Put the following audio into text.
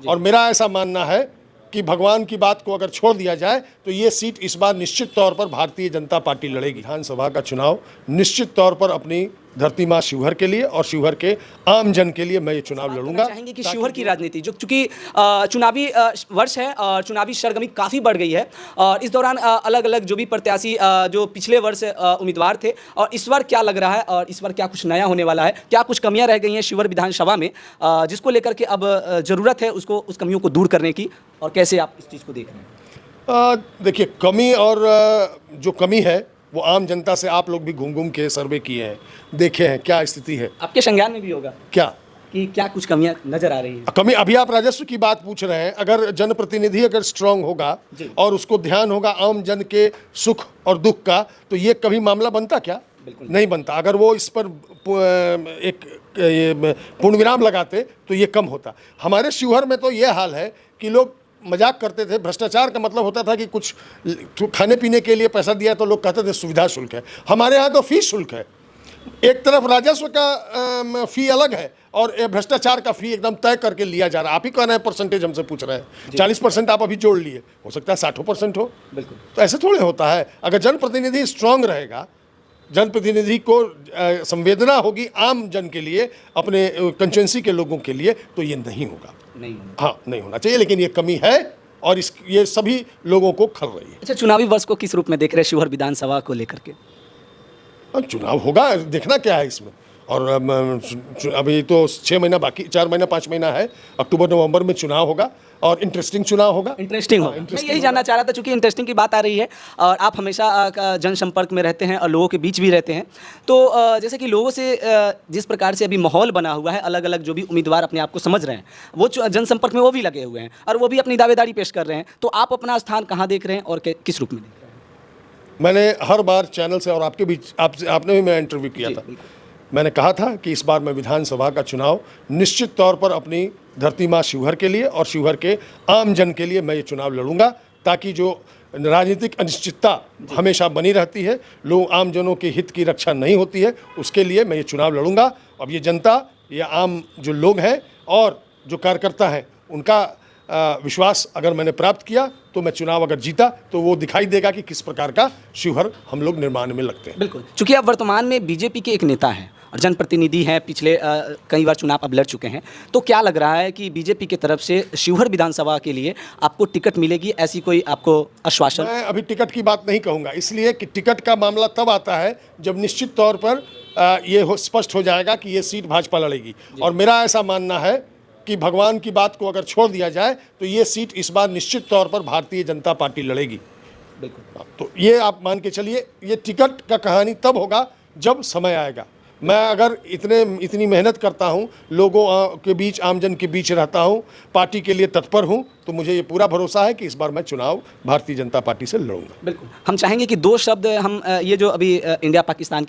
और मेरा ऐसा मानना है कि भगवान की बात को अगर छोड़ दिया जाए तो ये सीट इस बार निश्चित तौर पर भारतीय जनता पार्टी लड़ेगी। विधानसभा का चुनाव निश्चित तौर पर अपनी धरती माँ शिवहर के लिए और शिवहर के आम जन के लिए मैं ये चुनाव लड़ूंगा। चाहेंगे कि शिवहर की राजनीति जो चूंकि चुनावी वर्ष है और चुनावी सरगर्मी काफ़ी बढ़ गई है और इस दौरान अलग अलग जो भी प्रत्याशी जो पिछले वर्ष उम्मीदवार थे और इस बार क्या लग रहा है और इस बार क्या कुछ नया होने वाला है, क्या कुछ कमियां रह गई हैं शिवहर विधानसभा में जिसको लेकर के अब ज़रूरत है उसको उस कमियों को दूर करने की, और कैसे आप इस चीज़ को देख रहे हैं? देखिए, कमी और जो कमी है वो आम जनता से आप लोग भी घूम घूम के सर्वे किए हैं, देखे हैं क्या स्थिति है। आपके संज्ञान में भी होगा क्या कि क्या कुछ कमियां नजर आ रही हैं? कमी, अभी आप राजस्व की बात पूछ रहे हैं, अगर जनप्रतिनिधि अगर स्ट्रांग होगा और उसको ध्यान होगा आम जन के सुख और दुख का, तो ये कभी मामला बनता क्या? नहीं बनता। अगर वो इस पर एक पूर्ण विराम लगाते तो ये कम होता। हमारे शिवहर में तो ये हाल है कि लोग मजाक करते थे, भ्रष्टाचार का मतलब होता था कि कुछ खाने पीने के लिए पैसा दिया तो लोग कहते थे सुविधा शुल्क है। हमारे यहाँ तो फीस शुल्क है। एक तरफ राजस्व का फी अलग है और भ्रष्टाचार का फी एकदम तय करके लिया जा रहा है। आप ही कह रहे हैं परसेंटेज हमसे पूछ रहे हैं, 40% आप अभी जोड़ लिए, हो सकता है 60% हो। बिल्कुल, तो ऐसे थोड़े होता है। अगर जनप्रतिनिधि स्ट्रांग रहेगा, जनप्रतिनिधि को संवेदना होगी आम जन के लिए, अपने कंस्टिट्यूएंसी के लोगों के लिए, तो ये नहीं होगा। हाँ, नहीं होना चाहिए, लेकिन ये कमी है और ये सभी लोगों को खल रही है। अच्छा, चुनावी वर्ष को किस रूप में देख रहे हैं शिवहर विधानसभा को लेकर के? चुनाव होगा, देखना क्या है इसमें। और अभी तो 6 महीना बाकी, 4 महीना 5 महीना है, अक्टूबर नवंबर में चुनाव होगा और इंटरेस्टिंग चुनाव होगा। इंटरेस्टिंग होगा, मैं यही जानना चाह रहा था, चूंकि इंटरेस्टिंग की बात आ रही है और आप हमेशा जनसंपर्क में रहते हैं और लोगों के बीच भी रहते हैं, तो जैसे कि लोगों से जिस प्रकार से अभी माहौल बना हुआ है, अलग अलग जो भी उम्मीदवार अपने आप को समझ रहे हैं वो जनसंपर्क में वो भी लगे हुए हैं और वो भी अपनी दावेदारी पेश कर रहे हैं, तो आप अपना स्थान कहाँ देख रहे हैं और किस रूप में देख रहे हैं? मैंने हर बार चैनल से और आपके बीच आपने भी मेरा इंटरव्यू किया था, मैंने कहा था कि इस बार मैं विधानसभा का चुनाव निश्चित तौर पर अपनी धरती माँ शिवहर के लिए और शिवहर के आम जन के लिए मैं ये चुनाव लड़ूंगा, ताकि जो राजनीतिक अनिश्चितता हमेशा बनी रहती है, लोग आम जनों के हित की रक्षा नहीं होती है, उसके लिए मैं ये चुनाव लड़ूंगा। अब ये जनता, ये आम जो लोग हैं और जो कार्यकर्ता हैं, उनका विश्वास अगर मैंने प्राप्त किया तो मैं चुनाव अगर जीता तो वो दिखाई देगा कि किस प्रकार का शिवहर हम लोग निर्माण में लगते हैं। बिल्कुल, चूंकि आप वर्तमान में बीजेपी के एक नेता हैं और जनप्रतिनिधि हैं, पिछले कई बार चुनाव अब लड़ चुके हैं, तो क्या लग रहा है कि बीजेपी की तरफ से शिवहर विधानसभा के लिए आपको टिकट मिलेगी, ऐसी कोई आपको आश्वासन? मैं अभी टिकट की बात नहीं कहूँगा, इसलिए कि टिकट का मामला तब आता है जब निश्चित तौर पर ये स्पष्ट हो जाएगा कि ये सीट भाजपा लड़ेगी। और मेरा ऐसा मानना है कि भगवान की बात को अगर छोड़ दिया जाए तो ये सीट इस बार निश्चित तौर पर भारतीय जनता पार्टी लड़ेगी। बिल्कुल, तो ये आप मान के चलिए, ये टिकट का कहानी तब होगा जब समय आएगा। मैं अगर इतनी मेहनत करता हूँ, लोगों के बीच, आमजन के बीच रहता हूँ, पार्टी के लिए तत्पर हूँ, तो मुझे ये पूरा भरोसा है कि इस बार मैं चुनाव भारतीय जनता पार्टी से लड़ूंगा। बिल्कुल, हम चाहेंगे कि 2 शब्द हम ये जो अभी इंडिया पाकिस्तान